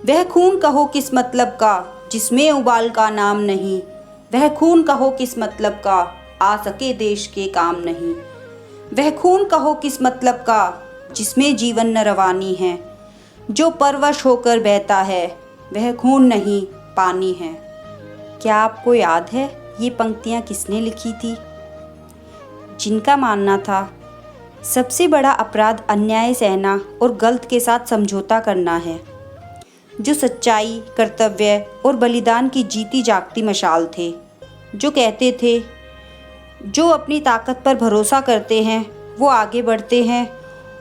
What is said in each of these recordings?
वह खून कहो किस मतलब का जिसमें उबाल का नाम नहीं, वह खून कहो किस मतलब का आ सके देश के काम नहीं, वह खून कहो किस मतलब का जिसमें जीवन न रवानी है, जो परवश होकर बहता है वह खून नहीं पानी है। क्या आपको याद है ये पंक्तियाँ किसने लिखी थी? जिनका मानना था सबसे बड़ा अपराध अन्याय सहना और गलत के साथ समझौता करना है, जो सच्चाई, कर्तव्य और बलिदान की जीती जागती मशाल थे, जो कहते थे जो अपनी ताकत पर भरोसा करते हैं वो आगे बढ़ते हैं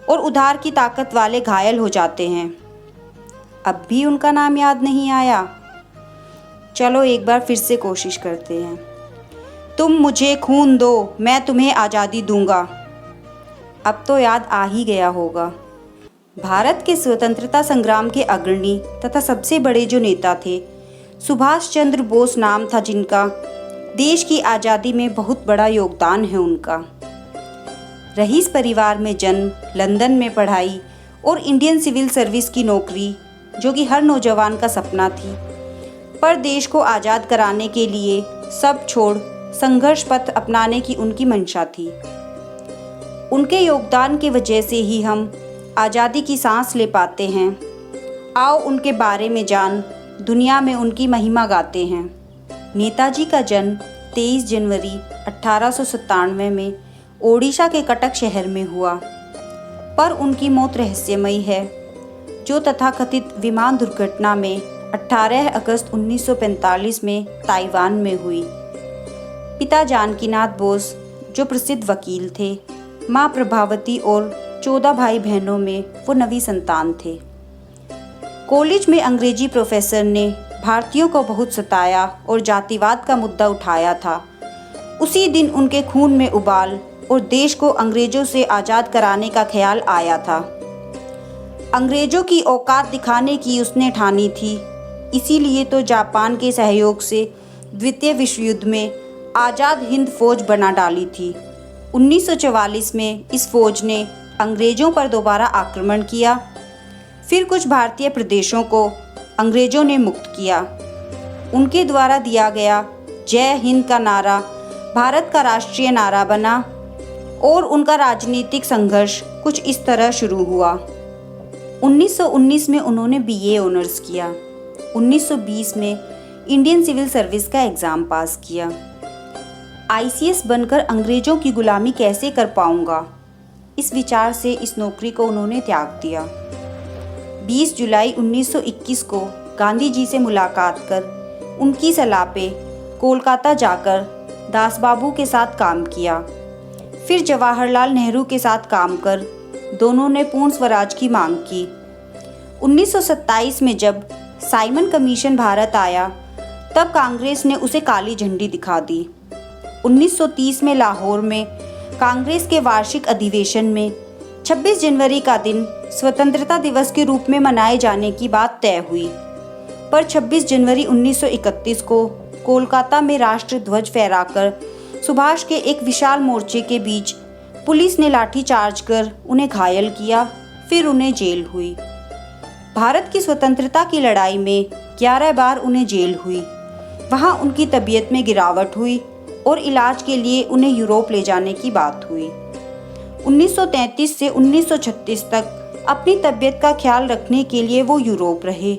और उधार की ताकत वाले घायल हो जाते हैं। अब भी उनका नाम याद नहीं आया? चलो एक बार फिर से कोशिश करते हैं। तुम मुझे खून दो, मैं तुम्हें आज़ादी दूंगा। अब तो याद आ ही गया होगा। भारत के स्वतंत्रता संग्राम के अग्रणी तथा सबसे बड़े जो नेता थे, सुभाष चंद्र बोस नाम था जिनका। देश की आज़ादी में बहुत बड़ा योगदान है उनका। रईस परिवार में जन्म, लंदन में पढ़ाई और इंडियन सिविल सर्विस की नौकरी, जो कि हर नौजवान का सपना थी। पर देश को आज़ाद कराने के लिए सब छोड़ संघर्ष पथ अपनाने की उनकी मंशा थी। उनके योगदान की वजह से ही हम आज़ादी की सांस ले पाते हैं। आओ उनके बारे में जान, दुनिया में उनकी महिमा गाते हैं। नेताजी का जन्म 23 जनवरी 1897 में ओडिशा के कटक शहर में हुआ, पर उनकी मौत रहस्यमयी है, जो तथाकथित विमान दुर्घटना में 18 अगस्त 1945 में ताइवान में हुई। पिता जानकीनाथ बोस जो प्रसिद्ध वकील थे, माँ प्रभावती और 14 भाई बहनों में वो नवी संतान थे। कॉलेज में अंग्रेजी प्रोफेसर ने भारतीयों को बहुत सताया और जातिवाद का मुद्दा उठाया था। उसी दिन उनके खून में उबाल और देश को अंग्रेजों से आज़ाद कराने का ख्याल आया था। अंग्रेजों की औकात दिखाने की उसने ठानी थी। इसीलिए तो जापान के सहयोग से द्वितीय विश्व युद्ध में आज़ाद हिंद फौज बना डाली थी। 1944 में इस फौज ने अंग्रेज़ों पर दोबारा आक्रमण किया। फिर कुछ भारतीय प्रदेशों को अंग्रेज़ों ने मुक्त किया। उनके द्वारा दिया गया जय हिंद का नारा भारत का राष्ट्रीय नारा बना और उनका राजनीतिक संघर्ष कुछ इस तरह शुरू हुआ। 1919 में उन्होंने बीए ऑनर्स किया। 1920 में इंडियन सिविल सर्विस का एग्ज़ाम पास किया। आईसीएस बनकर अंग्रेज़ों की गुलामी कैसे कर पाऊंगा, इस विचार से इस नौकरी को उन्होंने त्याग दिया। 20 जुलाई 1921 को गांधी जी से मुलाकात कर उनकी सलाह पे कोलकाता जाकर दास बाबू के साथ काम किया। फिर जवाहरलाल नेहरू के साथ काम कर दोनों ने पूर्ण स्वराज की मांग की। 1927 में जब साइमन कमीशन भारत आया, तब कांग्रेस ने उसे काली झंडी दिखा दी। 1930 में लाहौर में कांग्रेस के वार्षिक अधिवेशन में 26 जनवरी का दिन स्वतंत्रता दिवस के रूप में मनाए जाने की बात तय हुई, पर 26 जनवरी 1931 को कोलकाता में राष्ट्र ध्वज फहराकर सुभाष के एक विशाल मोर्चे के बीच पुलिस ने लाठीचार्ज कर उन्हें घायल किया। फिर उन्हें जेल हुई। भारत की स्वतंत्रता की लड़ाई में 11 बार उन्हें जेल हुई। वहाँ उनकी तबीयत में गिरावट हुई और इलाज के लिए उन्हें यूरोप ले जाने की बात हुई। 1933 से 1936 तक अपनी तबीयत का ख्याल रखने के लिए वो यूरोप रहे।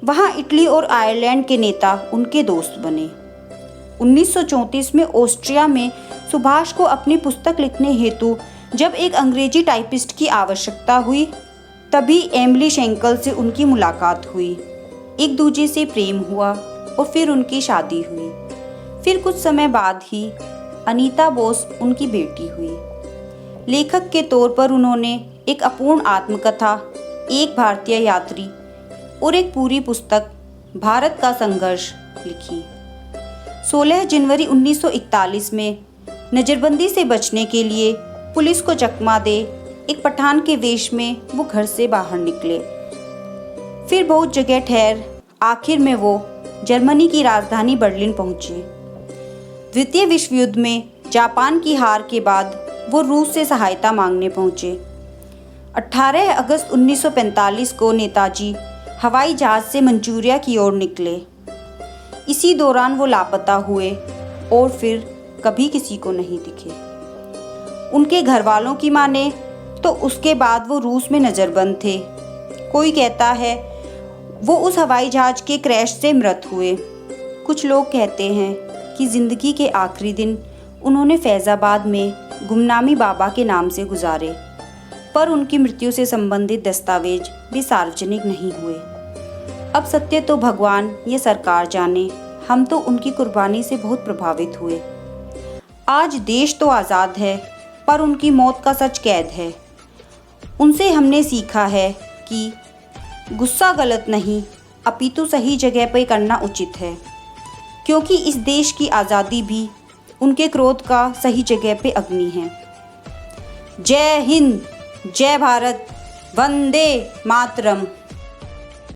वहाँ इटली और आयरलैंड के नेता उनके दोस्त बने। 1934 में ऑस्ट्रिया में सुभाष को अपनी पुस्तक लिखने हेतु जब एक अंग्रेजी टाइपिस्ट की आवश्यकता हुई, तभी एमिली शेंकल से उनकी मुलाकात हुई। एक दूसरे से प्रेम हुआ और फिर उनकी शादी हुई। फिर कुछ समय बाद ही अनीता बोस उनकी बेटी हुई। लेखक के तौर पर उन्होंने एक अपूर्ण आत्मकथा, एक भारतीय यात्री और एक पूरी पुस्तक भारत का संघर्ष लिखी। 16 जनवरी 1941 में नज़रबंदी से बचने के लिए पुलिस को चकमा दे एक पठान के वेश में वो घर से बाहर निकले। फिर बहुत जगह ठहर आखिर में वो जर्मनी की राजधानी बर्लिन पहुंचे। द्वितीय विश्व युद्ध में जापान की हार के बाद वो रूस से सहायता मांगने पहुंचे। 18 अगस्त 1945 को नेताजी हवाई जहाज़ से मंचूरिया की ओर निकले। इसी दौरान वो लापता हुए और फिर कभी किसी को नहीं दिखे। उनके घर वालों की माने तो उसके बाद वो रूस में नज़रबंद थे। कोई कहता है वो उस हवाई जहाज़ के क्रैश से मृत हुए। कुछ लोग कहते हैं कि ज़िंदगी के आखिरी दिन उन्होंने फैज़ाबाद में गुमनामी बाबा के नाम से गुजारे, पर उनकी मृत्यु से संबंधित दस्तावेज भी सार्वजनिक नहीं हुए। अब सत्य तो भगवान ये सरकार जाने, हम तो उनकी कुर्बानी से बहुत प्रभावित हुए। आज देश तो आज़ाद है, पर उनकी मौत का सच कैद है। उनसे हमने सीखा है कि गुस्सा गलत नहीं, अपितु सही जगह पर करना उचित है, क्योंकि इस देश की आज़ादी भी उनके क्रोध का सही जगह पे अग्नि है। जय हिंद, जय भारत, वंदे मातरम।